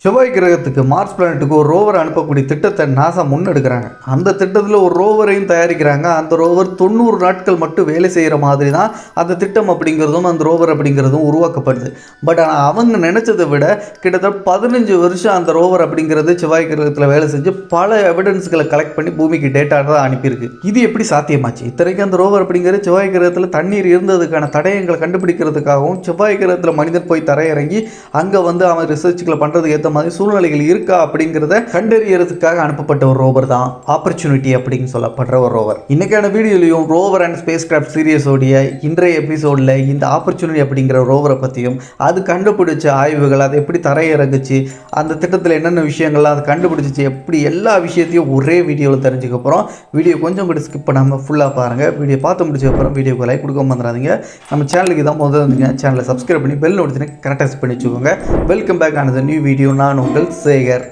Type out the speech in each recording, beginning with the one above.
செவ்வாய் கிரகத்துக்கு மார்ஸ் பிளானட்டுக்கு ஒரு ரோவர் அனுப்பக்கூடிய திட்டத்தை நாசா முன்னெடுக்கிறாங்க. அந்த திட்டத்தில் ஒரு ரோவரையும் தயாரிக்கிறாங்க. அந்த ரோவர் 90 நாட்கள் மட்டும் வேலை செய்கிற மாதிரி தான் அந்த திட்டம் அப்படிங்கிறதும் அந்த ரோவர் அப்படிங்கிறதும் உருவாக்கப்படுது. பட் ஆனால் அவங்க நினச்சதை விட கிட்டத்தட்ட 15 வருஷம் அந்த ரோவர் அப்படிங்கிறது செவ்வாய் கிரகத்தில் வேலை செஞ்சு பல எவிடன்ஸ்களை கலெக்ட் பண்ணி பூமிக்கு டேட்டா தான் அனுப்பியிருக்கு. இது எப்படி சாத்தியமாச்சு? இத்தனைக்கும் அந்த ரோவர் அப்படிங்கிறது செவ்வாய் கிரகத்தில் தண்ணீர் இருந்ததுக்கான தடயங்களை கண்டுபிடிக்கிறதுக்காகவும் செவ்வாய் கிரகத்தில் மனிதன் போய் தரையிறங்கி அங்கே அவன் ரிசர்ச்சுகளை பண்ணுறதுக்கு ஏற்ற மாதிரி சூழ்நிலைகள் இருக்கா அப்படிங்கிறத கண்டறியறதுக்காக அனுப்பப்பட்ட ஒரு ரோவர் தான் ஆப்பர்ச்சுனிட்டி அப்படின்னு சொல்லப்படுற ஒரு ரோவர். இன்னைக்கான வீடியோலையும் ரோவர் அண்ட் ஸ்பேஸ் கிராஃப்ட் சீரியஸோடைய இன்றைய எபிசோடில் இந்த ஆப்பர்ச்சுனிட்டி அப்படிங்கிற ரோவரை பற்றியும் அது கண்டுபிடிச்ச ஆய்வுகள், அதை எப்படி தரையிறங்குச்சு, அந்த திட்டத்தில் என்னென்ன விஷயங்கள்லாம் அதை கண்டுபிடிச்சிச்சு, எப்படி எல்லா விஷயத்தையும் ஒரே வீடியோவில் தெரிஞ்சுக்க போகிறோம். வீடியோ கொஞ்சம் கூட ஸ்கிப் பண்ணாமல் ஃபுல்லாக பாருங்கள். வீடியோ பார்த்து முடிச்சதுக்கப்புறம் வீடியோக்கு லைக் கொடுக்க வந்துடாதீங்க. நம்ம சேனலுக்கு தான் முதல்ல இருந்தீங்க சேனலை சப்ஸ்கிரைப் பண்ணி பெல் நோட்டிஃபிகேஷனை கரெக்டாக செட் பண்ணி வச்சுக்கோங்க. வெல்கம் பேக் ஆனது நியூ வீடியோ. நான் உங்கள் சேகர்.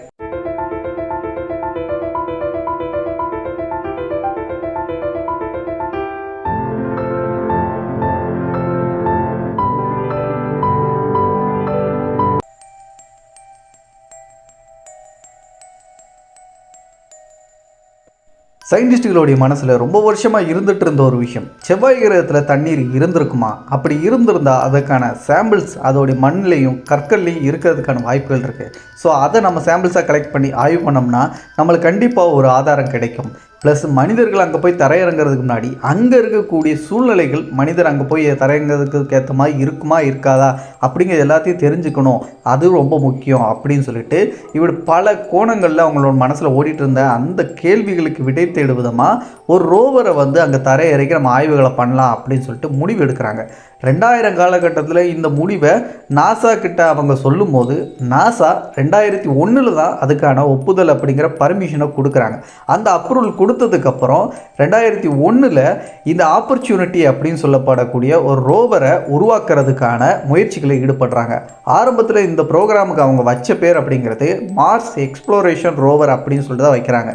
சயின்டிஸ்டுகளுடைய மனசில் ரொம்ப வருஷமாக இருந்துட்டு இருந்த ஒரு விஷயம், செவ்வாய் கிரகத்தில் தண்ணீர் இருந்திருக்குமா? அப்படி இருந்திருந்தால் அதுக்கான சாம்பிள்ஸ் அதோடைய மண்ணிலையும் கற்கள்லையும் இருக்கிறதுக்கான வாய்ப்புகள் இருக்குது. ஸோ அதை நம்ம சாம்பிள்ஸாக கலெக்ட் பண்ணி ஆய்வு பண்ணோம்னா நம்மளுக்கு கண்டிப்பாக ஒரு ஆதாரம் கிடைக்கும். ப்ளஸ் மனிதர்கள் அங்கே போய் தரையிறங்கிறதுக்கு முன்னாடி அங்கே இருக்கக்கூடிய சூழ்நிலைகள் மனிதர் அங்கே போய் தரையிறங்கிறதுக்கு ஏற்ற மாதிரி இருக்குமா இருக்காதா அப்படிங்கிறது எல்லாத்தையும் தெரிஞ்சுக்கணும். அது ரொம்ப முக்கியம் அப்படின்னு சொல்லிட்டு இப்படி பல கோணங்களில் அவங்களோட மனசில் ஓடிட்டு இருந்த அந்த கேள்விகளுக்கு விடை தேடும் விதமாக ஒரு ரோவரை அங்கே தரையிறக்கி நம்ம ஆய்வுகளை பண்ணலாம் அப்படின்னு சொல்லிட்டு முடிவு எடுக்கிறாங்க. 2000 காலகட்டத்தில் இந்த முடிவை நாசா கிட்ட அவங்க சொல்லும் போது நாசா 2001 தான் அதுக்கான ஒப்புதல் அப்படிங்கிற பர்மிஷனை கொடுக்குறாங்க. அந்த அப்ரூவல் கொடுத்ததுக்கப்புறம் 2001 இந்த ஆப்பர்ச்சுனிட்டி அப்படின்னு சொல்லப்படக்கூடிய ஒரு ரோவரை உருவாக்குறதுக்கான முயற்சிகளை ஈடுபடுறாங்க. ஆரம்பத்தில் இந்த ப்ரோக்ராமுக்கு அவங்க வச்ச பேர் அப்படிங்கிறது மார்ஸ் எக்ஸ்ப்ளோரேஷன் ரோவர் அப்படின்னு சொல்லிட்டு தான் வைக்கிறாங்க.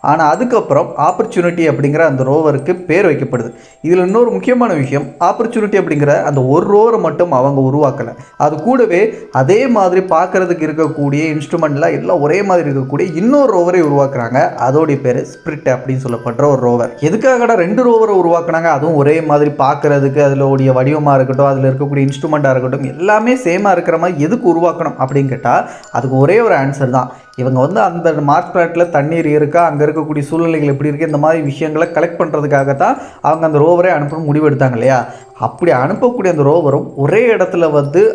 ஆனால் அதுக்கப்புறம் ஆப்பர்ச்சுனிட்டி அப்படிங்கிற அந்த ரோவருக்கு பேர் வைக்கப்படுது. இதில் இன்னொரு முக்கியமான விஷயம், ஆப்பர்ச்சுனிட்டி அப்படிங்கிற அந்த ஒரு ரோவரை மட்டும் அவங்க உருவாக்கலை. அது கூடவே அதே மாதிரி பார்க்குறதுக்கு இருக்கக்கூடிய இன்ஸ்ட்ருமெண்ட்லாம் எல்லாம் ஒரே மாதிரி இருக்கக்கூடிய இன்னொரு ரோவரை உருவாக்குறாங்க. அதோடைய பேர் ஸ்பிரிட் அப்படின்னு சொல்லப்படுற ஒரு ரோவர். எதுக்காகடா 2 ரோவரை உருவாக்குனாங்க? அதுவும் ஒரே மாதிரி பார்க்குறதுக்கு அதில் உடைய வடிவமாக இருக்கட்டும், அதில் இருக்கக்கூடிய இன்ஸ்ட்ருமெண்ட்டாக இருக்கட்டும், எல்லாமே சேமாக இருக்கிற மாதிரி எதுக்கு உருவாக்கணும் அப்படின்னு கேட்டால் அதுக்கு ஒரே ஒரு ஆன்சர் தான். இவங்க அந்த மார்ஸ் பிளானட்டில் தண்ணீர் இருக்கா, அங்கே இருக்கக்கூடிய சூழ்நிலைகள் எப்படி இருக்குது, இந்த மாதிரி விஷயங்களை கலெக்ட் பண்ணுறதுக்காகத்தான் அவங்க அந்த ரோவரை அனுப்பணும் முடிவு எடுத்தாங்க இல்லையா? அப்படி அனுப்பக்கூடிய அந்த ரோவரும் ஒரே இடத்துல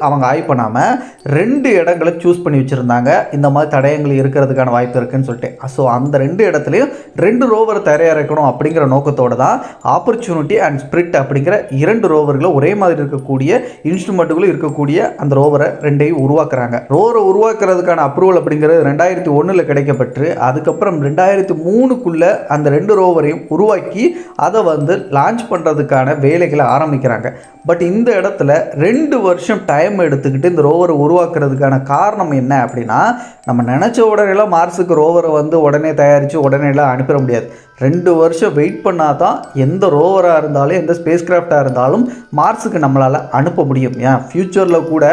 அவங்க ஆய்வு பண்ணாமல் 2 இடங்களை சூஸ் பண்ணி வச்சுருந்தாங்க. இந்த மாதிரி தடயங்கள் இருக்கிறதுக்கான வாய்ப்பு இருக்குதுன்னு சொல்லிட்டு. ஸோ அந்த 2 இடத்துலையும் 2 ரோவரை தரையிறக்கணும் அப்படிங்கிற நோக்கத்தோடு தான் ஆப்பர்ச்சுனிட்டி அண்ட் ஸ்பிரிட் அப்படிங்கிற 2 ரோவர்களும் ஒரே மாதிரி இருக்கக்கூடிய இன்ஸ்ட்ருமெண்ட்டுகளும் இருக்கக்கூடிய அந்த ரோவரை 2ஐயும் உருவாக்குறாங்க. ரோவரை உருவாக்குறதுக்கான அப்ரூவல் அப்படிங்கிறது 2001 கிடைக்கப்பட்டு அதுக்கப்புறம் 2003 அந்த 2 ரோவரையும் உருவாக்கி அதை லான்ச் பண்ணுறதுக்கான வேலைகளை ஆரம்பிக்கிறாங்க. பட் இந்த இடத்துல 2 வருஷம் டைம் எடுத்துக்கிட்டு இந்த ரோவரை உருவாக்குறதுக்கான காரணம் என்ன அப்படின்னா, நம்ம நினச்ச உடனேலாம் மார்ஸுக்கு ரோவரை உடனே தயாரித்து உடனேலாம் அனுப்பிட முடியாது. 2 வருஷம் வெயிட் பண்ணால் தான் எந்த ரோவராக இருந்தாலும் எந்த ஸ்பேஸ் கிராஃப்டாக இருந்தாலும் மார்ஸுக்கு நம்மளால் அனுப்ப முடியும். ஏன் ஃப்யூச்சரில் கூட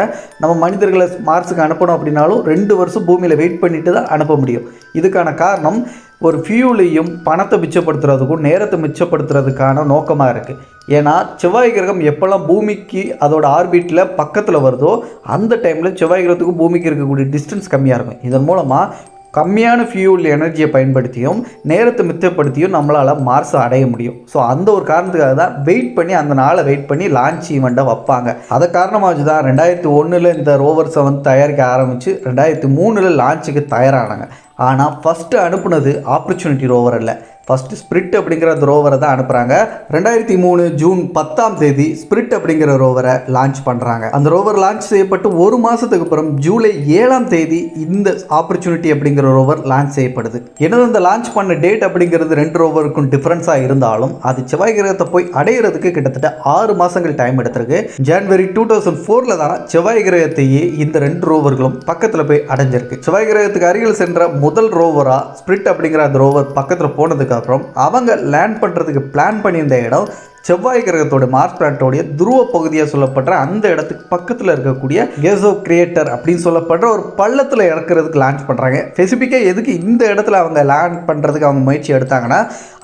நம்ம மனிதர்களை மார்ஸுக்கு அனுப்பணும் அப்படின்னாலும் 2 வருஷம் பூமியில் வெயிட் பண்ணிட்டு தான் அனுப்ப முடியும். இதுக்கான காரணம் ஒரு ஃபியூலையும் பணத்தை மிச்சப்படுத்துறதுக்கும் நேரத்தை மிச்சப்படுத்துறதுக்கான நோக்கமாக இருக்குது. ஏன்னா செவ்வாய் கிரகம் எப்போல்லாம் பூமிக்கு அதோட ஆர்பிட்டில் பக்கத்தில் வருதோ அந்த டைமில் செவ்வாய் கிரகத்துக்கும் பூமிக்கு இருக்கக்கூடிய டிஸ்டன்ஸ் கம்மியாக இருக்கும். இதன் மூலமாக கம்மியான ஃபியூல் எனர்ஜியை பயன்படுத்தியும் நேரத்தை மிச்சப்படுத்தியும் நம்மளால் மார்ஸை அடைய முடியும். ஸோ அந்த ஒரு காரணத்துக்காக தான் வெயிட் பண்ணி அந்த நாளை வெயிட் பண்ணி லான்ச் ஈவெண்ட்டை வைப்பாங்க. அதை காரணமாக வச்சு தான் 2001 இந்த ரோவர்ஸை தயாரிக்க ஆரம்பித்து 2003 லான்ச்சுக்கு தயாரானாங்க. ஆனால் ஃபஸ்ட்டு அனுப்புனது ஆப்பர்ச்சுனிட்டி ரோவர் இல்லை, ஃபஸ்ட்டு ஸ்பிரிட் அப்படிங்கிற அந்த ரோவரை தான் அனுப்புகிறாங்க. 2003 ஜூன் 10 ஸ்பிரிட் அப்படிங்கிற ரோவரை லான்ச் பண்ணுறாங்க. அந்த ரோவர் லான்ச் செய்யப்பட்டு 1 மாதத்துக்கு அப்புறம் ஜூலை 7 இந்த ஆப்பர்ச்சுனிட்டி அப்படிங்கிற ரோவர் லான்ச் செய்யப்படுது. எனது அந்த லான்ச் பண்ண டேட் அப்படிங்கிறது 2 ரோவருக்கும் டிஃப்ரென்ஸாக இருந்தாலும் அது செவ்வாய் கிரகத்தை போய் அடையிறதுக்கு கிட்டத்தட்ட 6 மாதங்கள் டைம் எடுத்திருக்கு. ஜனவரி 2004 தான் செவ்வாய் கிரகத்தையே இந்த 2 ரோவர்களும் பக்கத்தில் போய் அடைஞ்சிருக்கு. செவ்வாய் கிரகத்துக்கு அருகில் சென்ற முதல் ரோவராக ஸ்பிரிட் அப்படிங்கிற அந்த ரோவர் பக்கத்தில் போனதுக்கு அப்புறம் அவங்க லேண்ட் பண்ணுறதுக்கு பிளான் பண்ணியிருந்த இடம் செவ்வாய் கிரகத்தோட மார்ஸ் பிளானட்டோடைய துருவ பகுதியாக சொல்லப்படுற அந்த இடத்துக்கு பக்கத்தில் இருக்கக்கூடிய கேசோ கிரியேட்டர் அப்படின்னு சொல்லப்படுற ஒரு பள்ளத்தில் இறக்குறதுக்கு லான்ச் பண்ணுறாங்க. ஸ்பெசிஃபிக்காக எதுக்கு இந்த இடத்துல அவங்க லான்ச் பண்ணுறதுக்கு அவங்க முயற்சி எடுத்தாங்கன்னா,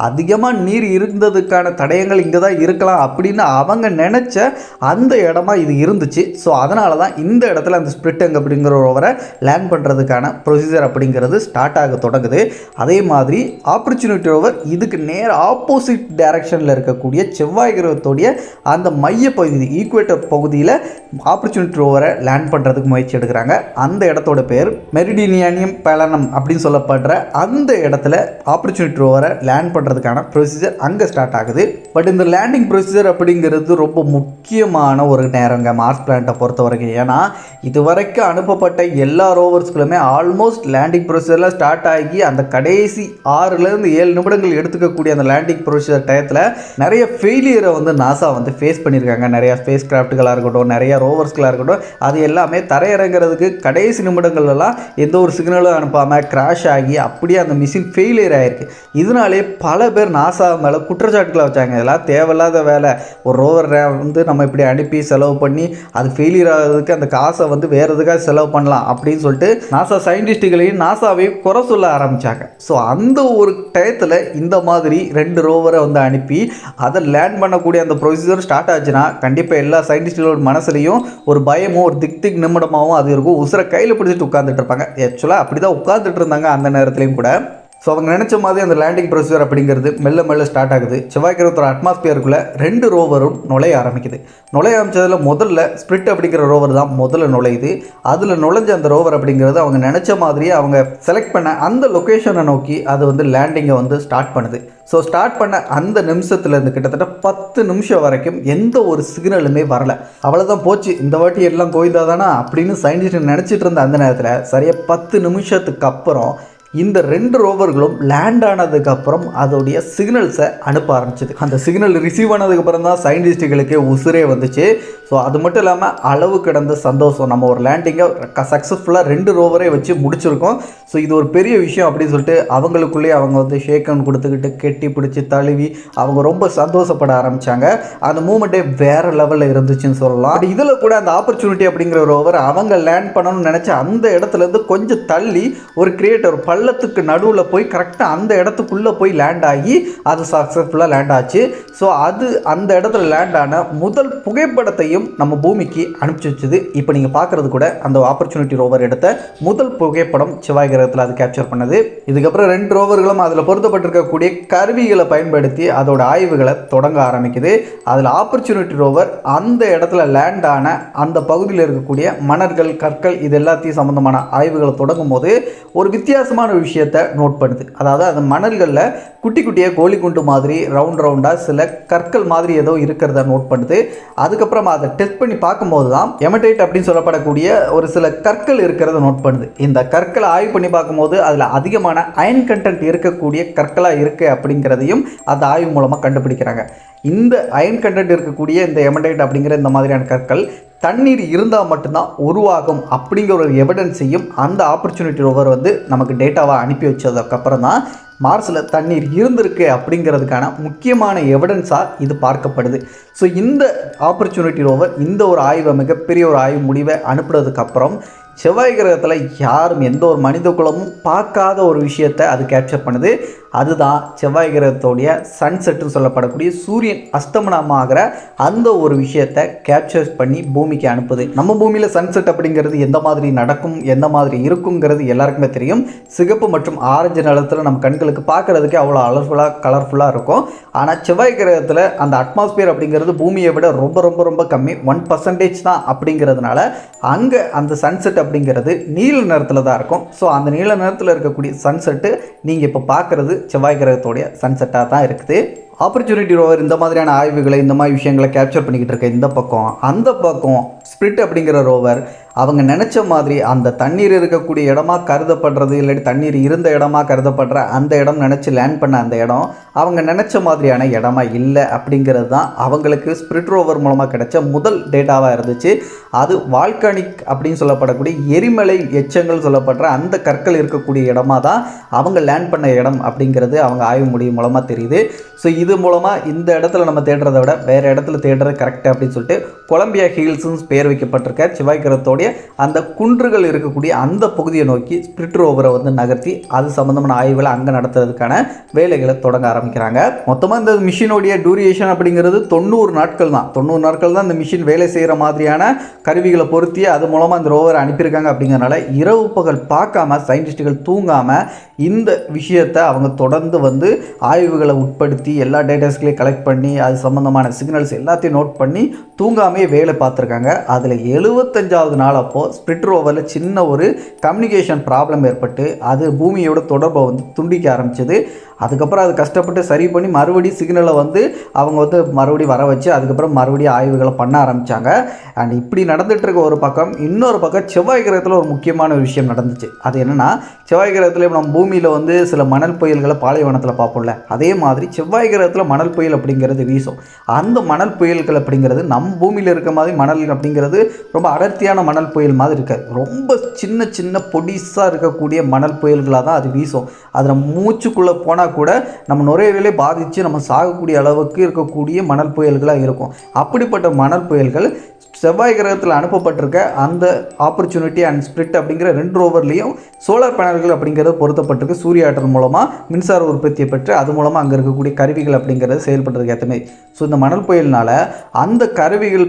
அதிகமாக நீர் இருந்ததுக்கான தடயங்கள் இங்கே தான் இருக்கலாம் அப்படின்னு அவங்க நினச்ச அந்த இடமா இது இருந்துச்சு. ஸோ அதனால தான் இந்த இடத்துல அந்த ஸ்பிரிட்டங் அப்படிங்கிற ரோவரை லேண்ட் பண்ணுறதுக்கான ப்ரொசீஜர் அப்படிங்கிறது ஸ்டார்ட் ஆக தொடங்குது. அதே மாதிரி ஆப்பர்ச்சுனிட்டி ரோவர் இதுக்கு நேர் ஆப்போசிட் டைரக்ஷனில் இருக்கக்கூடிய செவ்வாய் கிரகத்தோடைய அந்த மைய பகுதி ஈக்குவேட்டர் பகுதியில் ஆப்பர்ச்சுனிட்டி ரோவரை லேண்ட் பண்ணுறதுக்கு முயற்சி எடுக்கிறாங்க. அந்த இடத்தோட பேர் மெரிடினியானியம் பேலனம் அப்படின்னு சொல்லப்படுற அந்த இடத்துல ஆப்பர்ச்சுனிட்டி ரோவரை லேண்ட் பண்ணுறதுக்கான ப்ரொசீஜர் அங்கே ஸ்டார்ட் ஆகுது. பட் இந்த லேண்டிங் ப்ரொசீஜர் அப்படிங்கிறது ரொம்ப முக்கியமான ஒரு நேரங்க மார்ஸ் பிளானட்டை பொறுத்த வரைக்கும். ஏன்னா இதுவரைக்கும் அனுப்பப்பட்ட எல்லா ரோவர்ஸ்களுமே ஆல்மோஸ்ட் லேண்டிங் ப்ரொசீஜரில் ஸ்டார்ட் ஆகி அந்த கடைசி 6-7 நிமிடங்கள் எடுத்துக்கக்கூடிய அந்த லேண்டிங் ப்ரொசீஜர் டயத்தில் நிறைய ஃபெயிலியரை நாசா ஃபேஸ் பண்ணியிருக்காங்க. நிறைய ஸ்பேஸ் கிராஃப்ட்டுகளாக இருக்கட்டும், நிறைய ரோவர்ஸ்களாக இருக்கட்டும், அது எல்லாமே தரையிறங்கிறதுக்கு கடைசி நிமிடங்கள்லாம் எந்த ஒரு சிக்னலும் அனுப்பாமல் கிராஷ் ஆகி அப்படியே அந்த மிஷின் ஃபெயிலியர் ஆகிருக்கு. இதனாலே பல பேர் நாசா மேலே குற்றச்சாட்டுகளை வச்சாங்க. இதெல்லாம் தேவையில்லாத வேலை, ஒரு ரோவரை நம்ம இப்படி அனுப்பி செலவு பண்ணி அது ஃபெயிலியர் ஆகிறதுக்கு அந்த காசை வேறு எதுக்காக செலவு பண்ணலாம் அப்படின்னு சொல்லிட்டு நாசா சயின்டிஸ்ட்டுகளையும் நாசாவையும் குறை சொல்ல ஆரம்பித்தாங்க. ஸோ அந்த ஒரு டயத்தில் இந்த மாதிரி 2 ரோவரை அனுப்பி அதை லேண்ட் பண்ணக்கூடிய அந்த ப்ரொசீஜர் ஸ்டார்ட் ஆச்சுன்னா கண்டிப்பாக எல்லா சயின்டிஸ்டுகளோட மனசுலையும் ஒரு பயமும் ஒரு திக் நிமிடமாகவும் அது இருக்கும். உசுரை கையில் பிடிச்சிட்டு உட்காந்துட்டு இருப்பாங்க. ஆக்சுவலாக அப்படி தான் உட்காந்துட்டு இருந்தாங்க அந்த நேரத்துலையும் கூட. ஸோ அவங்க நினச்ச மாதிரி அந்த லேண்டிங் ப்ரொசீஜர் அப்படிங்கிறது மெல்ல மெல்ல ஸ்டார்ட் ஆகுது. செவ்வாய் கிரகத்தோட அட்மாஸ்பியருக்குள்ளே 2 ரோவரும் நுழைய ஆரம்பிக்குது. நுழைய ஆரம்பித்ததில் முதல்ல ஸ்பிரிட் அப்படிங்கிற ரோவர் தான் முதல்ல நுழையுது. அதில் நுழைஞ்ச அந்த ரோவர் அப்படிங்கிறது அவங்க நினச்ச மாதிரியே அவங்க செலக்ட் பண்ண அந்த லொக்கேஷனை நோக்கி அது லேண்டிங்கை ஸ்டார்ட் பண்ணுது. ஸோ ஸ்டார்ட் பண்ண அந்த நிமிஷத்துலேருந்து கிட்டத்தட்ட 10 நிமிஷம் வரைக்கும் எந்த ஒரு சிக்னலுமே வரலை. அவ்வளோதான் போச்சு, இந்த வாட்டி எல்லாம் கோய்ந்தா தானா அப்படின்னு சயின்டிஸ்ட் நினச்சிட்டு இருந்த அந்த நேரத்தில் சரியாக 10 நிமிஷத்துக்கு அப்புறம் இந்த 2 ரோவர்களும் லேண்ட் ஆனதுக்கப்புறம் அதோடைய சிக்னல்ஸை அனுப்ப ஆரம்பிச்சிது. அந்த சிக்னல் ரிசீவ் ஆனதுக்கப்புறம் தான் சயின்டிஸ்ட்டுகளுக்கே உசுரே வந்துச்சு. ஸோ அது மட்டும் இல்லாமல் அளவு கிடந்த சந்தோஷம், நம்ம ஒரு லேண்டிங்கை சக்ஸஸ்ஃபுல்லாக 2 ரோவரே வச்சு முடிச்சிருக்கோம். ஸோ இது ஒரு பெரிய விஷயம் அப்படின்னு சொல்லிட்டு அவங்களுக்குள்ளேயே அவங்க ஷேக்கன் கொடுத்துக்கிட்டு கெட்டி பிடிச்சி தழுவி அவங்க ரொம்ப சந்தோஷப்பட ஆரம்பித்தாங்க. அந்த மூமெண்ட்டே வேறு லெவலில் இருந்துச்சுன்னு சொல்லலாம். பட் இதில் கூட அந்த ஆப்பர்ச்சுனிட்டி அப்படிங்கிற ரோவர் அவங்க லேண்ட் பண்ணணும்னு நினச்ச அந்த இடத்துலேருந்து கொஞ்சம் தள்ளி ஒரு கிரியேட்டர் பள்ளத்துக்கு நடுவில் போய் கரெக்டாக அந்த இடத்துக்குள்ளே போய் லேண்ட் ஆகி அது சக்ஸஸ்ஃபுல்லாக லேண்ட் ஆச்சு. ஸோ அது அந்த இடத்துல லேண்ட் ஆன முதல் புகைப்படத்தையும் நம்ம பூமிக்கு அனுப்பிச்சி வச்சுது. இப்போ நீங்கள் பார்க்குறது கூட அந்த ஆப்பர்ச்சுனிட்டி ரோவர் எடுத்த முதல் புகைப்படம் செவ்வாய் கிரகத்தில் அது கேப்சர் பண்ணது. இதுக்கப்புறம் 2 ரோவர்களும் அதில் பொருத்தப்பட்டிருக்கக்கூடிய கருவிகளை பயன்படுத்தி அதோட ஆய்வுகளை தொடங்க ஆரம்பிக்குது. அதில் ஆப்பர்ச்சுனிட்டி ரோவர் அந்த இடத்துல லேண்ட் ஆன அந்த பகுதியில் இருக்கக்கூடிய மணல்கள், கற்கள் இது எல்லாத்தையும் சம்மந்தமான ஆய்வுகளை தொடங்கும் போது ஒரு வித்தியாசமான விஷயத்தை நோட் பண்ணுது. அதாவது அந்த மணல்களில் குட்டி குட்டியாக கோழி குண்டு மாதிரி ரவுண்டாக சில கற்கள் மாதிரி ஏதோ இருக்கிறத நோட் பண்ணுது. அதுக்கப்புறம் அதை டெஸ்ட் பண்ணி பார்க்கும்போது தான் எமடைட் அப்படின்னு சொல்லப்படக்கூடிய ஒரு சில கற்கள் இருக்கிறத நோட் பண்ணுது. இந்த கற்களை ஆய்வு பண்ணி பார்க்கும்போது அதில் அதிகமான அயன் கண்டென்ட் இருக்கக்கூடிய கற்களாக இருக்குது அப்படிங்கிறதையும் அந்த ஆய்வு மூலமாக கண்டுபிடிக்கிறாங்க. இந்த அயன் கண்டென்ட் இருக்கக்கூடிய இந்த எமடைட் அப்படிங்கிற இந்த மாதிரியான கற்கள் தண்ணீர் இருந்தால் மட்டும்தான் உருவாகும் அப்படிங்கிற ஒரு எவிடன்ஸையும் அந்த ஆப்பர்ச்சுனிட்டி ரோவர் நமக்கு டேட்டாவை அனுப்பி வச்சதுக்கப்புறம் தான் மார்ஸில் தண்ணீர் இருந்திருக்கு அப்படிங்கிறதுக்கான முக்கியமான எவிடன்ஸாக இது பார்க்கப்படுது. ஸோ இந்த ஆப்பர்ச்சுனிட்டி ரோவர் இந்த ஒரு ஆய்வை மிகப்பெரிய ஒரு ஆய்வு முடிவை அனுப்புனதுக்கப்புறம் செவ்வாய் கிரகத்தில் யாரும் எந்த ஒரு மனித குலமும் பார்க்காத ஒரு விஷயத்தை அது கேப்சர் பண்ணுது. அதுதான் செவ்வாய் கிரகத்தோடைய சன்செட்டுன்னு சொல்லப்படக்கூடிய சூரியன் அஸ்தமனமாகிற அந்த ஒரு விஷயத்தை கேப்சர் பண்ணி பூமிக்கு அனுப்புது. நம்ம பூமியில் சன்செட் அப்படிங்கிறது எந்த மாதிரி நடக்கும், எந்த மாதிரி இருக்குங்கிறது எல்லாருக்குமே தெரியும். சிகப்பு மற்றும் ஆரஞ்சு நிறத்தில் நம்ம கண்களுக்கு பார்க்குறதுக்கே அவ்வளோ கலர்ஃபுல்லாக இருக்கும். ஆனால் செவ்வாய் கிரகத்தில் அந்த அட்மாஸ்பியர் அப்படிங்கிறது பூமியை விட ரொம்ப ரொம்ப ரொம்ப கம்மி, 1% தான். அப்படிங்கிறதுனால அங்கே அந்த சன்செட் அப்படிங்கிறது நீல நிறத்தில் தான் இருக்கும். ஸோ அந்த நீல நிறத்தில் இருக்கக்கூடிய சன்செட்டு நீங்கள் இப்போ பார்க்குறது செவ்வாய் கிரகத்தோடைய சன்செட்டாக தான் இருக்குது. ஆப்பர்ச்சுனிட்டி ரோவர் இந்த மாதிரியான ஆய்வுகளை இந்த மாதிரி விஷயங்களை கேப்சர் பண்ணிக்கிட்டு இருக்க இந்த பக்கம், அந்த பக்கம் ஸ்பிரிட் அப்படிங்கிற ரோவர் அவங்க நினச்ச மாதிரி அந்த தண்ணீர் இருக்கக்கூடிய இடமா கருதப்படுறது, இல்லாட்டி தண்ணீர் இருந்த இடமா கருதப்படுற அந்த இடம் நினச்சி லேண்ட் பண்ண அந்த இடம் அவங்க நினச்ச மாதிரியான இடமா இல்லை அப்படிங்கிறது தான் அவங்களுக்கு ஸ்பிரிட் ரோவர் மூலமாக கிடைச்ச முதல் டேட்டாவாக இருந்துச்சு. அது வால்கானிக் அப்படின்னு சொல்லப்படக்கூடிய எரிமலை எச்சங்கள் சொல்லப்படுற அந்த கற்கள் இருக்கக்கூடிய இடமா தான் அவங்க லேண்ட் பண்ண இடம் அப்படிங்கிறது அவங்க ஆய்வு முடிவு மூலமாக தெரியுது. ஸோ இது மூலமாக இந்த இடத்துல நம்ம தேடுறதை விட வேறு இடத்துல தேடுறது கரெக்டு அப்படின்னு சொல்லிட்டு கொலம்பியா ஹில்ஸ்ன்னு பேர் வைக்கப்பட்டிருக்க செவ்வாய் கிரகத்தோடைய அந்த குன்றுகள் இருக்கக்கூடிய அந்த பகுதியை நோக்கி ஸ்பிரிட் ரோவரை வந்து நகர்த்தி அது சம்மந்தமான ஆய்வுகளை அங்கே நடத்துறதுக்கான வேலைகளை தொடங்க ஆரம்பிக்கிறாங்க. மொத்தமாக இந்த மிஷினுடைய டூரியேஷன் அப்படிங்கிறது 90 நாட்கள் தான். 90 நாட்கள் தான் இந்த மிஷின் வேலை செய்கிற மாதிரியான கருவிகளை பொருத்தி அது மூலமாக இந்த ரோவரை அனுப்பியிருக்காங்க. அப்படிங்கிறனால இரவு பகல் பார்க்காம சயின்டிஸ்ட்டுகள் தூங்காமல் இந்த விஷயத்தை அவங்க தொடர்ந்து வந்து ஆய்வுகளை உட்படுத்தி எல்லா டேட்டாஸ்களையும் கலெக்ட் பண்ணி அது சம்மந்தமான சிக்னல்ஸ் எல்லாத்தையும் நோட் பண்ணி தூங்காமே வேலை பார்த்துருக்காங்க. அதில் 75வது நாள் அப்போது ஸ்பிரிட் ரோவரில் சின்ன ஒரு கம்யூனிகேஷன் ப்ராப்ளம் ஏற்பட்டு அது பூமியோட தொடர்பை வந்து துண்டிக்க ஆரம்பிச்சது. அதுக்கப்புறம் அது கஷ்டப்பட்டு சரி பண்ணி மறுபடியும் சிக்னலை வந்து அவங்க வந்து மறுபடியும் வர வச்சு அதுக்கப்புறம் மறுபடியும் ஆய்வுகளை பண்ண ஆரம்பித்தாங்க. அண்ட் இப்படி நடந்துகிட்டு இருக்க ஒரு பக்கம், இன்னொரு பக்கம் செவ்வாய் கிரகத்தில் ஒரு முக்கியமான ஒரு விஷயம் நடந்துச்சு. அது என்னென்னா, செவ்வாய் கிரகத்தில் நம்ம பூமியில் வந்து சில மணல் புயல்களை பாலைவனத்தில் பார்ப்போம்ல, அதே மாதிரி செவ்வாய் கிரகத்தில் மணல் புயல் அப்படிங்கிறது வீசும். அந்த மணல் புயல்கள் அப்படிங்கிறது நம்ம பூமியில் இருக்க மாதிரி மணல் அப்படிங்கிறது ரொம்ப அடர்த்தியான மணல் புயல் மாதிரி இருக்காது. ரொம்ப சின்ன சின்ன பொடிசாக இருக்கக்கூடிய மணல் புயல்களாக தான் அது வீசும். அதில் மூச்சுக்குள்ளே போனால் கூட நம்ம நுரையீரலை பாதித்து நம்ம சாகக்கூடிய அளவுக்கு இருக்கக்கூடிய மணல் புயல்களாக இருக்கும். அப்படிப்பட்ட மணல் புயல்கள் செவ்வாய் கிரகத்தில் அனுப்பப்பட்டிருக்க அந்த ஆப்பர்ச்சுனிட்டி அண்ட் ஸ்பிரிட் அப்படிங்கிற 2 ரோவர்லேயும் சோலார் பேனல்கள் அப்படிங்கிறது பொருத்தப்பட்டிருக்கு. சூரிய ஆற்றல் மூலமாக மின்சார உற்பத்தியை பெற்று அது மூலமாக அங்கே இருக்கக்கூடிய கருவிகள் அப்படிங்கிறது செயல்படுறதுக்கு ஏற்றமே. ஸோ இந்த மணல் புயல்னால் அந்த கருவிகள்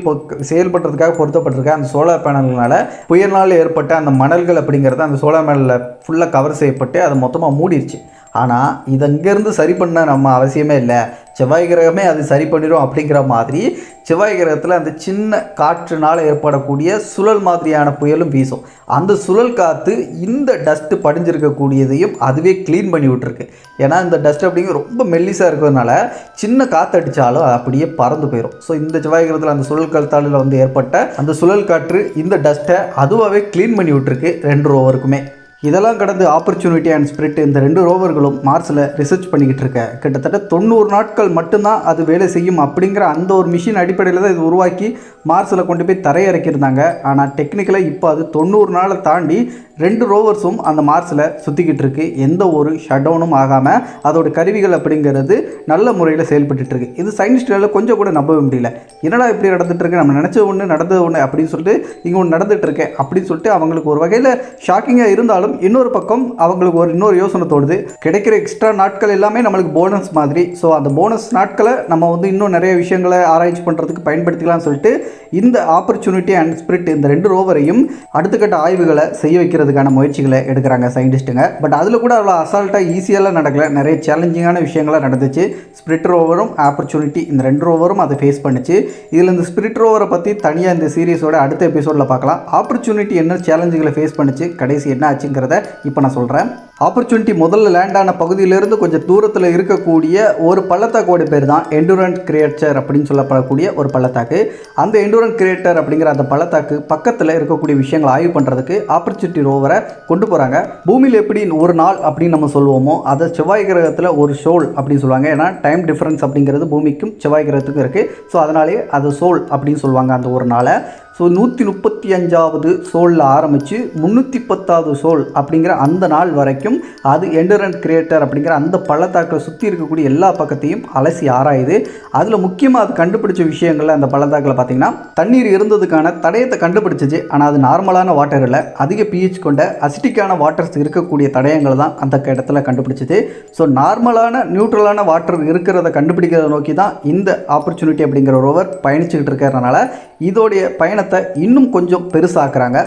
செயல்படுறதுக்காக பொருத்தப்பட்டிருக்க அந்த சோலார் பேனல்களால் புயல்னால் ஏற்பட்ட அந்த மணல்கள் அப்படிங்கிறது அந்த சோலார் பேனலில் ஃபுல்லாக கவர் செய்யப்பட்டு அதை மொத்தமாக மூடிடுச்சு. ஆனால் இது அங்கேருந்து சரி பண்ண நம்ம அவசியமே இல்லை, செவ்வாய் கிரகமே அது சரி பண்ணிடும் அப்படிங்கிற மாதிரி செவ்வாய் கிரகத்தில் அந்த சின்ன காற்றுனால் ஏற்படக்கூடிய சுழல் மாதிரியான புயலும் வீசும். அந்த சுழல் காற்று இந்த டஸ்ட்டு படிஞ்சிருக்கக்கூடியதையும் அதுவே க்ளீன் பண்ணி விட்டுருக்கு. ஏன்னா இந்த டஸ்ட் அப்படிங்கிற ரொம்ப மெல்லிஸாக இருக்கிறதுனால சின்ன காற்று அடித்தாலும் அப்படியே பறந்து போயிடும். ஸோ இந்த செவ்வாய் கிரகத்தில் அந்த சுழல் காற்றாலில் வந்து ஏற்பட்ட அந்த சுழல் காற்று இந்த டஸ்ட்டை அதுவாகவே க்ளீன் பண்ணி விட்டுருக்கு 2 ரோவருக்குமே. இதெல்லாம் கடந்து ஆப்பர்ச்சுனிட்டி அண்ட் ஸ்பிரிட் இந்த 2 ரோவர்களும் மார்ஸில் ரிசர்ச் பண்ணிக்கிட்டு இருக்க கிட்டத்தட்ட 90 நாட்கள் மட்டும்தான் அது வேலை செய்யும் அப்படிங்கிற அந்த ஒரு மிஷின் அடிப்படையில் தான் இது உருவாக்கி மார்ஸில் கொண்டு போய் தரையிறக்கியிருந்தாங்க. ஆனால் டெக்னிக்கலாக இப்போ அது 90 நாளை தாண்டி 2 ரோவர்ஸும் அந்த மார்ஸில் சுற்றிக்கிட்டு இருக்கு. எந்த ஒரு ஷட் டவுனும் ஆகாமல் அதோட கருவிகள் அப்படிங்கிறது நல்ல முறையில் செயல்பட்டு இருக்கு. இது சயின்டிஸ்டால் கொஞ்சம் கூட நம்பவே முடியல. என்னடா இப்படி நடந்துட்டு இருக்கு, நம்ம நினச்ச ஒன்று நடந்தது ஒன்று அப்படின்னு சொல்லிட்டு இங்கே ஒன்று நடந்துட்டு இருக்கேன் அப்படின்னு சொல்லிட்டு அவங்களுக்கு ஒரு வகையில் ஷாக்கிங்காக இருந்தாலும் இன்னொரு பக்கம் அவங்களுக்கு இன்னொரு யோசனை தோடுது. கிடைக்கிற எக்ஸ்ட்ரா நாட்கள் எல்லாமே நம்மளுக்கு போனஸ் மாதிரி. ஸோ அந்த போனஸ் நாட்களை நம்ம வந்து இன்னும் நிறைய விஷயங்களை ஆராய்ச்சி பண்ணுறதுக்கு பயன்படுத்திக்கலாம்னு சொல்லிட்டு இந்த ஆப்பர்ச்சுனிட்டி அண்ட் ஸ்பிரிட் இந்த 2 ரோவரையும் அடுத்த கட்ட ஆய்வுகளை செய்ய வைக்கிறதுக்கான முயற்சிகளை எடுக்கிறாங்க சயின்டிஸ்ட்டுங்க. பட் அதில் கூட அவ்வளோ அசால்ட்டாக ஈஸியெல்லாம் நடக்கலை. நிறைய சேலஞ்சிங்கான விஷயங்களாக நடந்துச்சு. ஸ்பிரிட் ரோவரும் ஆப்பர்ச்சுனிட்டி இந்த 2 ரோவரும் அதை ஃபேஸ் பண்ணிச்சு. இதில் இந்த ஸ்பிரிட் ரோவரை பற்றி தனியாக இந்த சீரீஸோட அடுத்த எபிசோடில் பார்க்கலாம். ஆப்பர்ச்சுனிட்டி என்ன சேலஞ்சுகளை ஃபேஸ் பண்ணிச்சு, கடைசி என்ன ஆச்சுங்கிறத இப்போ நான் சொல்கிறேன். ஆப்பர்ச்சுனிட்டி முதல்ல லேண்டான பகுதியிலிருந்து கொஞ்சம் தூரத்தில் இருக்கக்கூடிய ஒரு பள்ளத்தாக்கோட பேர் தான் எண்டுரன்ட் கிரியேட்டர் அப்படின்னு சொல்லப்படக்கூடிய ஒரு பள்ளத்தாக்கு. அந்த எண்டுரன்ட் கிரியேட்டர் அப்படிங்கிற அந்த பள்ளத்தாக்கு பக்கத்தில் இருக்கக்கூடிய விஷயங்களை ஆய்வு பண்ணுறதுக்கு ஆப்பர்ச்சுனிட்டி ரோவரை கொண்டு போகிறாங்க. பூமியில் எப்படி ஒரு நாள் அப்படின்னு நம்ம சொல்லுவோமோ அதை செவ்வாய் கிரகத்தில் ஒரு சோல் அப்படின்னு சொல்லுவாங்க. ஏன்னா டைம் டிஃப்ரென்ஸ் அப்படிங்கிறது பூமிக்கும் செவ்வாய் கிரகத்துக்கும் இருக்குது. ஸோ அதனாலே அது சோல் அப்படின்னு சொல்லுவாங்க அந்த ஒரு நாளை. ஸோ 135வது சோலில் ஆரம்பித்து 310வது சோல் அப்படிங்கிற அந்த நாள் வரைக்கும் அது எண்டுரன்ட் கிரியேட்டர் அப்படிங்கிற அந்த பள்ளத்தாக்கை சுற்றி இருக்கக்கூடிய எல்லா பக்கத்தையும் அலசி ஆராயுது. அதில் முக்கியமாக அது கண்டுபிடிச்ச விஷயங்களில் அந்த பள்ளத்தாக்கில் பார்த்திங்கன்னா தண்ணீர் இருந்ததுக்கான தடயத்தை கண்டுபிடிச்சிச்சு. ஆனால் அது நார்மலான வாட்டர் இல்லை, அதிக pH கொண்ட அசிட்டிக்கான வாட்டர்ஸ் இருக்கக்கூடிய தடயங்களை தான் அந்த இடத்துல கண்டுபிடிச்சிது. ஸோ நார்மலான நியூட்ரலான வாட்டர் இருக்கிறத கண்டுபிடிக்கிறத நோக்கி தான் இந்த ஆப்பர்ச்சுனிட்டி அப்படிங்கிற ரோவர் பயணிச்சுக்கிட்டு இருக்கிறதுனால இதோடைய பயணத்தை இன்னும் கொஞ்சம் பெருசாக்குறாங்க.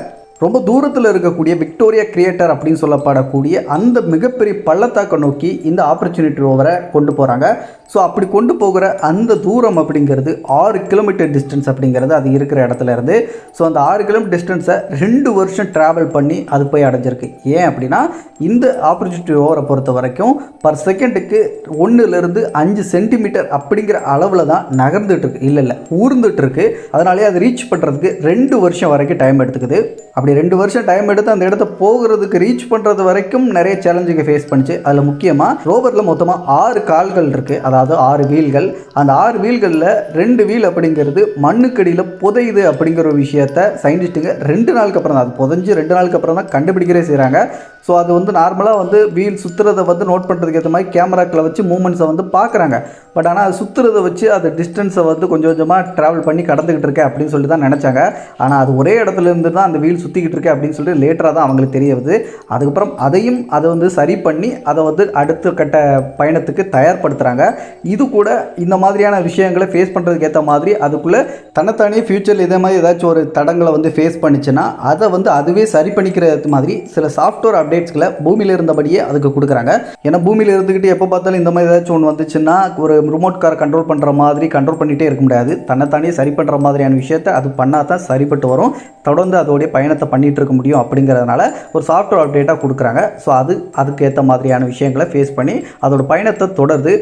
ரொம்ப தூரத்தில் இருக்கக்கூடிய விக்டோரியா கிரியேட்டர் அப்படின்னு சொல்லப்படக்கூடிய அந்த மிகப்பெரிய பள்ளத்தாக்கை நோக்கி இந்த ஆப்பர்ச்சுனிட்டி ரோவரை கொண்டு போகிறாங்க. ஸோ அப்படி கொண்டு போகிற அந்த தூரம் அப்படிங்கிறது 6 கிலோமீட்டர் டிஸ்டன்ஸ் அப்படிங்கிறது அது இருக்கிற இடத்துல இருந்து. ஸோ அந்த 6 கிலோமீட்டர் டிஸ்டன்ஸை 2 வருஷம் ட்ராவல் பண்ணி அது போய் அடைஞ்சிருக்கு. ஏன் அப்படின்னா இந்த ஆப்பர்ச்சுனிட்டி ரோவரை பொறுத்த வரைக்கும் பர் செகண்டுக்கு 1லேருந்து 5 சென்டிமீட்டர் அப்படிங்கிற அளவில் தான் நகர்ந்துட்டு இருக்கு, இல்லை ஊர்ந்துட்டு இருக்கு. அதனாலே அது ரீச் பண்ணுறதுக்கு 2 வருஷம் வரைக்கும் டைம் எடுத்துக்குது. அப்படி 2 வருஷம் டைம் எடுத்து அந்த இடத்த போகிறதுக்கு ரீச் பண்ணுறது வரைக்கும் நிறைய சேலஞ்சுக்கு ஃபேஸ் பண்ணிச்சு. அதில் முக்கியமாக ரோவரில் மொத்தமாக 6 கால்கள் இருக்குது, அதாவது 6 வீல்கள். அந்த 6 வீல்களில் 2 வீல் அப்படிங்கிறது மண்ணுக்கடியில் புதையுது அப்படிங்கிற ஒரு விஷயத்தை சயின்டிஸ்ட்டுங்க 2 நாளுக்கு அப்புறம் தான், அது புதைஞ்சு 2 நாளுக்கு அப்புறம் தான் கண்டுபிடிக்கிறே செய்கிறாங்க. ஸோ அது வந்து நார்மலாக வந்து வீல் சுற்றுறதை வந்து நோட் பண்ணுறதுக்கு ஏற்ற மாதிரி கேமராக்களை வச்சு மூமெண்ட்ஸை வந்து பார்க்குறாங்க. பட் ஆனால் அது சுற்றுறதை வச்சு அது டிஸ்டன்ஸை வந்து கொஞ்சம் கொஞ்சமாக ட்ராவல் பண்ணி கடந்துக்கிட்டு இருக்கேன் அப்படின்னு சொல்லி தான் நினச்சாங்க. ஆனால் அது ஒரே இடத்துல இருந்து தான் அந்த வீல் சுற்றிக்கிட்டு இருக்கேன் அப்படின்னு சொல்லிட்டு லேட்டராக தான் அவங்களுக்கு தெரிய வருது. அதுக்கப்புறம் அதை வந்து சரி பண்ணி அதை வந்து அடுத்த கட்ட பயணத்துக்கு தயார்படுத்துகிறாங்க. இது கூட இந்த மாதிரியான விஷயங்களை ஃபேஸ் பண்ணுறதுக்கு ஏற்ற மாதிரி அதுக்குள்ளே தன்னைத்தானே ஃப்யூச்சரில் இதே மாதிரி ஏதாச்சும் ஒரு தடங்களை வந்து ஃபேஸ் பண்ணிச்சுன்னா அதை வந்து அதுவே சரி பண்ணிக்கிறது மாதிரி சில சாஃப்ட்வேர் அப்டேட்ஸ்களை பூமியில் இருந்தபடியே அதுக்கு கொடுக்குறாங்க. ஏன்னா பூமியில் இருந்துக்கிட்டு எப்போ பார்த்தாலும் இந்த மாதிரி ஏதாச்சும் ஒன்று வந்துச்சுன்னா ஒரு ரிமோட் காரை கண்ட்ரோல் பண்ணுற மாதிரி கண்ட்ரோல் பண்ணிகிட்டே இருக்க முடியாது. தன்னைத்தானே சரி பண்ணுற மாதிரியான விஷயத்தை அது பண்ணால் தான் சரிப்பட்டு வரும், தொடர்ந்து அதோடைய பயணத்தை பண்ணிகிட்டு இருக்க முடியும். அப்படிங்கிறதுனால ஒரு சாஃப்ட்வேர் அப்டேட்டாக கொடுக்குறாங்க. ஸோ அதுக்கு ஏற்ற மாதிரியான விஷயங்களை ஃபேஸ் பண்ணி அதோட பயணத்தை தொடர்ந்து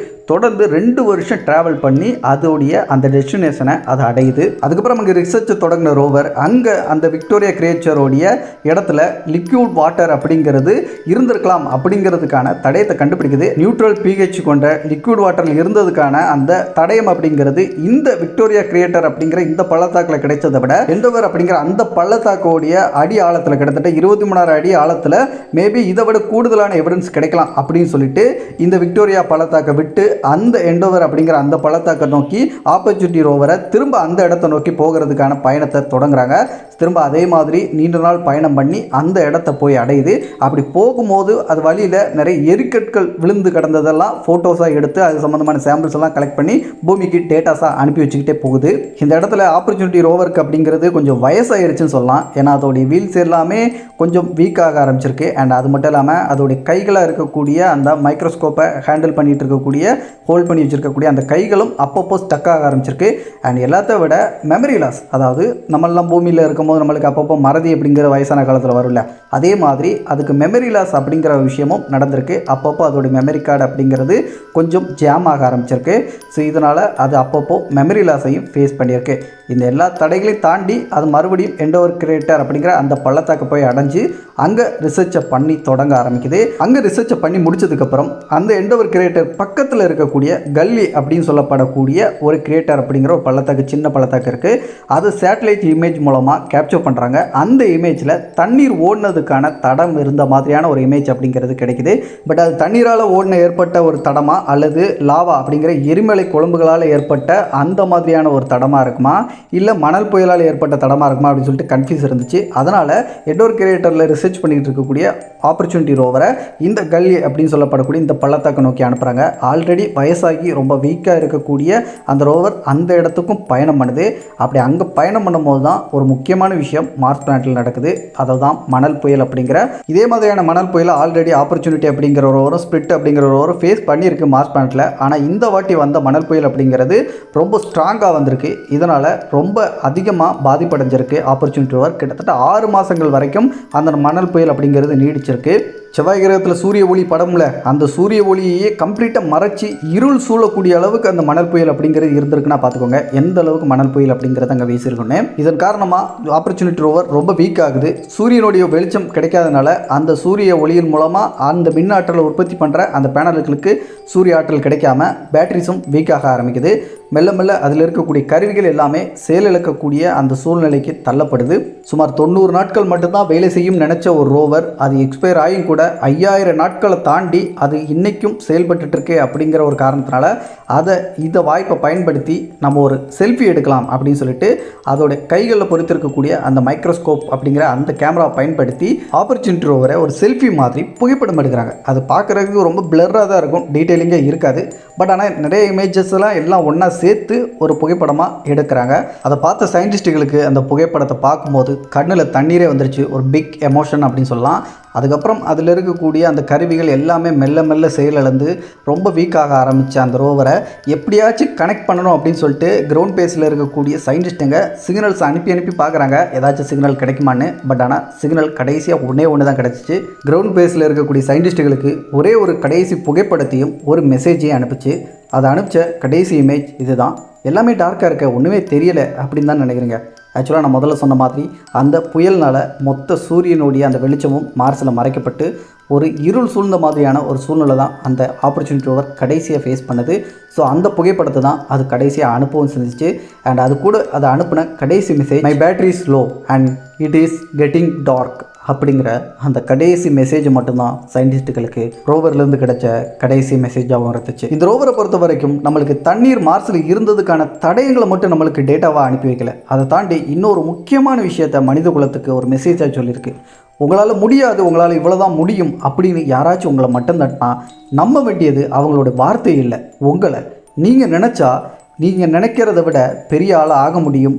2 வருஷம் ட்ராவல் பண்ணி அதோடைய அந்த டெஸ்டினேஷனை அது அடையுது. அதுக்கப்புறம் அங்கே ரிசர்ச் தொடங்கின ரோவர் அங்கே அந்த விக்டோரியா கிரியேச்சரோடைய இடத்துல லிக்யூட் வாட்டர் அப்படிங்கிறது இருந்திருக்கலாம் அப்படிங்கிறதுக்கான தடயத்தை கண்டுபிடிக்குது. நியூட்ரல் பிஹெச் கொண்ட லிக்யூட் வாட்டரில் இருந்ததுக்கான அந்த தடயம் அப்படிங்கிறது இந்த விக்டோரியா கிரியேட்டர் அப்படிங்கிற இந்த பள்ளத்தாக்கில் கிடைச்சதை விட எண்டோவர் அப்படிங்கிற அந்த பள்ளத்தாக்கோடைய அடி ஆழத்தில் கிட்டத்தட்ட 23,000 அடி ஆழத்தில் மேபி இதை விட கூடுதலான எவிடன்ஸ் கிடைக்கலாம் அப்படின்னு சொல்லிட்டு இந்த விக்டோரியா பள்ளத்தாக்கை விட்டு அந்த எண்டோவர் அப்படிங்கிற அந்த பள்ளத்தாக்கை நோக்கி ஆப்பர்ச்சுனிட்டி ரோவரை திரும்ப அந்த இடத்தை நோக்கி போகிறதுக்கான பயணத்தை தொடங்குறாங்க. திரும்ப அதே மாதிரி நீண்ட நாள் பயணம் பண்ணி அந்த இடத்த போய் அடையுது. அப்படி போகும்போது அது வழியில் நிறைய எரிக்கற்கள் விழுந்து கிடந்ததெல்லாம் ஃபோட்டோஸாக எடுத்து அது சம்மந்தமான சாம்பிள்ஸ் எல்லாம் கலெக்ட் பண்ணி பூமிக்கு டேட்டாஸாக அனுப்பி வச்சுக்கிட்டே போகுது. இந்த இடத்துல ஆப்பர்ச்சுனிட்டி ரோவருக்கு அப்படிங்கிறது கொஞ்சம் வயசாகிடுச்சுன்னு சொல்லலாம். ஏன்னா அதோடைய வீல்ஸ் எல்லாமே கொஞ்சம் வீக்காக ஆரம்பிச்சிருக்கு. அண்ட் அது மட்டும் இல்லாமல் அதோடைய கைகளாக இருக்கக்கூடிய அந்த மைக்ரோஸ்கோப்பை ஹேண்டில் பண்ணிகிட்டு இருக்கக்கூடிய ஹோல்ட் பண்ணி வச்சுருக்கக்கூடிய அந்த கைகளும் அப்பப்போ ஸ்டக் ஆக ஆரம்பிச்சிருக்கு. அண்ட் எல்லாத்த விட மெமரி லாஸ், அதாவது நம்மளாம் பூமியில் இருக்கும்போது நம்மளுக்கு அப்பப்போ மறதி அப்படிங்கிற வயசான காலத்தில் வரும்ல, அதே மாதிரி அதுக்கு மெமரி லாஸ் அப்படிங்கிற விஷயமும் நடந்திருக்கு. அப்பப்போ அதோடைய மெமரி கார்டு அப்படிங்கிறது கொஞ்சம் ஜாம் ஆக ஆரம்பிச்சிருக்கு. ஸோ இதனால் அது அப்பப்போ மெமரி லாஸையும் ஃபேஸ் பண்ணியிருக்கு. இந்த எல்லா தடைகளையும் தாண்டி அது மறுபடியும் எண்டோவர் கிரியேட்டர் அப்படிங்கிற அந்த பள்ளத்தாக்கு போய் அடைஞ்சு அங்கே ரிசர்ச்சை பண்ணி தொடங்க ஆரம்பிக்குது. அங்கே ரிசர்ச்சை பண்ணி முடிச்சதுக்கப்புறம் அந்த எண்டோவர் கிரியேட்டர் பக்கத்தில் இருக்கக்கூடிய கல்லி அப்படின்னு சொல்லப்படக்கூடிய ஒரு கிரியேட்டர் அப்படிங்கிற ஒரு பள்ளத்தாக்கு, சின்ன பள்ளத்தாக்கு இருக்குது. அது சேட்டலைட் இமேஜ் மூலமாக கேப்சர் பண்ணுறாங்க. அந்த இமேஜில் தண்ணீர் ஓடினதுக்கான தடம் இருந்த மாதிரியான ஒரு இமேஜ் அப்படிங்கிறது கிடைக்குது. பட் அது தண்ணீரால் ஓடின ஏற்பட்ட ஒரு தடமா அல்லது லாவா அப்படிங்கிற எரிமலை குழம்புகளால் ஏற்பட்ட அந்த மாதிரியான ஒரு தடமாக இருக்குமா, இல்லை மணல் புயலால் ஏற்பட்ட தடமாக இருக்குமா அப்படின்னு சொல்லிட்டு கன்ஃபியூஸ் இருந்துச்சு. அதனால் எண்டோவர் கிரியேட்டரில் ரிசர்ச் பண்ணிக்கிட்டு இருக்கக்கூடிய ஆப்பர்ச்சுனிட்டி ரோவரை இந்த கல்லி அப்படின்னு சொல்லப்படக்கூடிய இந்த பள்ளத்தாக்கை நோக்கி அனுப்புகிறாங்க. ஆல்ரெடி வயசாகி ரொம்ப வீக்காக இருக்கக்கூடிய அந்த ரோவர் அந்த இடத்துக்கும் பயணம் பண்ணுது. அப்படி அங்கே பயணம் பண்ணும்போது தான் ஒரு முக்கியமான விஷயம் மார்ஸ் பிளானட்டில் நடக்குது. அதை தான் மணல் புயல் அப்படிங்கிற இதே மாதிரியான மணல் புயல் ஆல்ரெடி ஆப்பர்ச்சுனிட்டி அப்படிங்கிற ஒரு ஸ்பிரிட் அப்படிங்கிற ஒரு ஃபேஸ் பண்ணியிருக்கு மார்ஸ் பிளானட்டில். ஆனால் இந்த வாட்டி வந்த மணல் புயல் அப்படிங்கிறது ரொம்ப ஸ்ட்ராங்காக வந்திருக்கு. இதனால் ரொம்ப அதிகமாக பாதிப்படைஞ்சிருக்கு ஆப்பர்ச்சுனிட்டி ரோவர். கிட்டத்தட்ட 6 மாதங்கள் வரைக்கும் அந்த மணல் புயல் அப்படிங்கிறது நீடிச்சிருக்கு. செவ்வாய் கிரகத்தில் சூரிய ஒளி படம்ல அந்த சூரிய ஒளியையே கம்ப்ளீட்டாக மறைச்சி இருள் சூழக்கூடிய அளவுக்கு அந்த மணல் புயல் அப்படிங்கிறது இருந்திருக்குன்னா பார்த்துக்கோங்க எந்த அளவுக்கு மணல் புயல் அப்படிங்கிறது அங்கே வீசியிருக்குன்னு. இதன் காரணமாக ஆப்பர்ச்சுனிட்டி ரோவர் ரொம்ப வீக் ஆகுது. சூரியனுடைய வெளிச்சம் கிடைக்காதனால அந்த சூரிய ஒளியின் மூலமாக அந்த மின் ஆற்றலை உற்பத்தி பண்ணுற அந்த பேனல்களுக்கு சூரிய ஆற்றல் கிடைக்காம பேட்டரிஸும் வீக்காக ஆரம்பிக்குது. மெல்ல மெல்ல அதில் இருக்கக்கூடிய கருவிகள் எல்லாமே செயலிழக்கக்கூடிய அந்த சூழ்நிலைக்கு தள்ளப்படுது. சுமார் 90 நாட்கள் மட்டும்தான் வேலை செய்யும் நினச்ச ஒரு ரோவர் அது எக்ஸ்பயர் ஆகியும் கூட 5000 நாட்களை தாண்டி அது இன்றைக்கும் செயல்பட்டு இருக்கு அப்படிங்கிற ஒரு காரணத்தினால இந்த வாய்ப்பை பயன்படுத்தி நம்ம ஒரு செல்ஃபி எடுக்கலாம் அப்படின்னு சொல்லிட்டு அதோட கைகளில் பொறுத்திருக்கக்கூடிய அந்த மைக்ரோஸ்கோப் அப்படிங்கிற அந்த கேமரா பயன்படுத்தி ஆப்பர்ச்சுனிட்டி ரோவரை ஒரு செல்ஃபி மாதிரி புகைப்படம் எடுக்கிறாங்க. அது பார்க்குறதுக்கு ரொம்ப பிளர்ராக தான் இருக்கும், டீட்டெயிலிங்காக இருக்காது. பட் ஆனால் நிறைய இமேஜஸ் எல்லாம் ஒன்றா சேர்த்து ஒரு புகைப்படமாக எடுக்கிறாங்க. அதை பார்த்த சயின்டிஸ்ட்டுகளுக்கு அந்த புகைப்படத்தை பார்க்கும்போது கண்ணில் தண்ணீரே வந்துருச்சு. ஒரு பிக் எமோஷன் அப்படின்னு சொல்லலாம். அதுக்கப்புறம் அதில் இருக்கக்கூடிய அந்த கருவிகள் எல்லாமே மெல்ல மெல்ல செயலிழந்து ரொம்ப வீக்காக ஆரம்பித்த அந்த ரோவரை எப்படியாச்சும் கனெக்ட் பண்ணணும் அப்படின்னு சொல்லிட்டு கிரவுண்ட் பேஸில் இருக்கக்கூடிய சயின்டிஸ்ட்டுங்க சிக்னல்ஸ் அனுப்பி பார்க்குறாங்க ஏதாச்சும் சிக்னல் கிடைக்குமான்னு. பட் ஆனால் சிக்னல் கடைசியாக ஒன்று தான் கிடச்சிச்சு. கிரவுண்ட் பேஸில் இருக்கக்கூடிய சயின்டிஸ்ட்டுகளுக்கு ஒரே ஒரு கடைசி புகைப்படத்தையும் ஒரு மெசேஜையும் அனுப்பிச்சு. அதை அனுப்பிச்ச கடைசி இமேஜ் இதுதான். எல்லாமே டார்க்காக இருக்க, ஒன்றுமே தெரியலை அப்படின்னு தான் நினைக்கிறீங்க. ஆக்சுவலாக நான் முதல்ல சொன்ன மாதிரி அந்த புயல்னால் மொத்த சூரியனுடைய அந்த வெளிச்சமும் மார்ஸில் மறைக்கப்பட்டு ஒரு இருள் சூழ்ந்த மாதிரியான ஒரு சூழ்நிலை தான் அந்த ஆப்பர்ச்சுனிட்டி ரோவர் கடைசியாக ஃபேஸ் பண்ணுது. ஸோ அந்த புகைப்படத்தை தான் அது கடைசியாக அனுப்பவும் செஞ்சிச்சு. அண்ட் அது கூட அதை அனுப்பின கடைசி message, my battery is low and it is getting dark அப்படிங்கிற அந்த கடைசி மெசேஜ் மட்டும்தான் சயின்டிஸ்ட்டுகளுக்கு ரோவர்லேருந்து கிடைச்ச கடைசி மெசேஜாகவும் இருந்துச்சு. இந்த ரோவரை பொறுத்த வரைக்கும் நம்மளுக்கு தண்ணீர் மார்ஸில் இருந்ததுக்கான தடயங்களை மட்டும் நம்மளுக்கு டேட்டாவாக அனுப்பி வைக்கல. அதை தாண்டி இன்னொரு முக்கியமான விஷயத்தை மனித குலத்துக்கு ஒரு மெசேஜாக சொல்லியிருக்கு. உங்களால் முடியாது, உங்களால் இவ்வளோதான் முடியும் அப்படின்னு யாராச்சும் உங்களை மட்டும் தட்டினா நம்ப வேண்டியது அவங்களோட வார்த்தை இல்லை, உங்களை. நீங்கள் நினச்சா நீங்கள் நினைக்கிறத விட பெரிய ஆளாக ஆக முடியும்.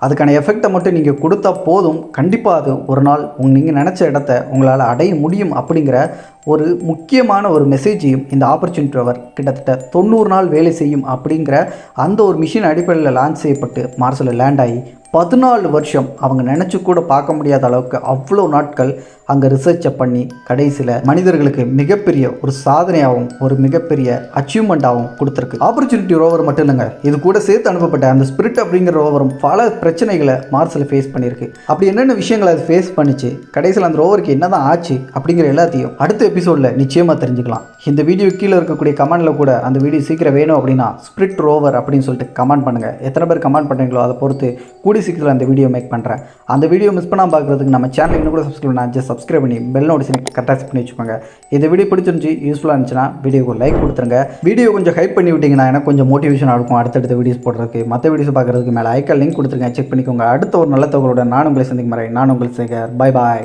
அதுக்கான எஃபெக்டை மட்டும் நீங்கள் கொடுத்தா போதும். கண்டிப்பாக அது ஒரு நாள் நீங்கள் நினச்ச இடத்த உங்களால் அடைய முடியும் அப்படிங்கிற ஒரு முக்கியமான ஒரு மெசேஜையும் இந்த ஆப்பர்ச்சுனிட்டி ரோவர் கிட்டத்தட்ட 90 நாள் வேலை செய்யும் அப்படிங்கிற அந்த ஒரு மிஷின் அடிப்படையில் லான்ச் செய்யப்பட்டு மார்ஸில் லேண்ட் ஆகி 14 வருஷம் அவங்க நினச்சி கூட பார்க்க முடியாத அளவுக்கு அவ்வளோ நாட்கள் அங்கே ரிசர்ச்சை பண்ணி கடைசியில் மனிதர்களுக்கு மிகப்பெரிய ஒரு சாதனையாகவும் ஒரு மிகப்பெரிய அச்சீவ்மெண்ட்டாகவும் கொடுத்துருக்கு. ஆப்பர்ச்சுனிட்டி ரோவர் மட்டும் இல்லைங்க, இது கூட சேர்த்து அனுப்பப்பட்ட அந்த ஸ்பிரிட் அப்படிங்கிற ரோவரும் பல பிரச்சனைகளை மார்ஸில் ஃபேஸ் பண்ணியிருக்கு. அப்படி என்னென்ன விஷயங்களை அது ஃபேஸ் பண்ணிச்சு, கடைசியில் அந்த ரோவருக்கு என்ன தான் ஆச்சு அப்படிங்கிற எல்லாத்தையும் அடுத்த எபிசோடில் நிச்சயமாக தெரிஞ்சுக்கலாம். இந்த வீடியோ கீழே இருக்கக்கூடிய கமெண்டில் கூட அந்த வீடியோ சீக்கிரம் வேணும் அப்படின்னா ஸ்பிரிட் ரோவர் அப்படின்னு சொல்லிட்டு கமெண்ட் பண்ணுங்கள். எத்தனை பேர் கமெண்ட் பண்ணுறீங்களோ அதை பொறுத்து கூடி சீக்கிரம் அந்த வீடியோ மேக் பண்ணுறேன். அந்த வீடியோ மிஸ் பண்ணாமல் பார்க்குறதுக்கு நம்ம சேனல் இன்னும் கூட சப்ஸ்கிரைப் பண்ணி சப்ஸ்கிரைப் பண்ணி பெல் நோட்டிஃபிகேஷன் கரெக்டாக செட் பண்ணி வச்சுக்கோங்க. இந்த வீடியோ பிடிச்சிருந்துச்சு, யூஸ்ஃபுல்லாக இருந்துச்சுன்னா வீடியோக்கு லைக் கொடுத்துருங்க. வீடியோ கொஞ்சம் ஹைப் பண்ணி விட்டிங்கன்னா எனக்கு கொஞ்சம் மோட்டிவேஷனாக இருக்கும் அடுத்தடுத்த வீடியோஸ் போடுறதுக்கு. மற்ற வீடியோஸ் பார்க்குறதுக்கு மேலே ஐக்கான் லிங்க் கொடுத்துருங்க, செக் பண்ணிக்கோங்க. அடுத்த ஒரு நல்ல தகவலோட நான் உங்களை சந்திக்கும் வரை நான் உங்களை சேகர். Bye bye.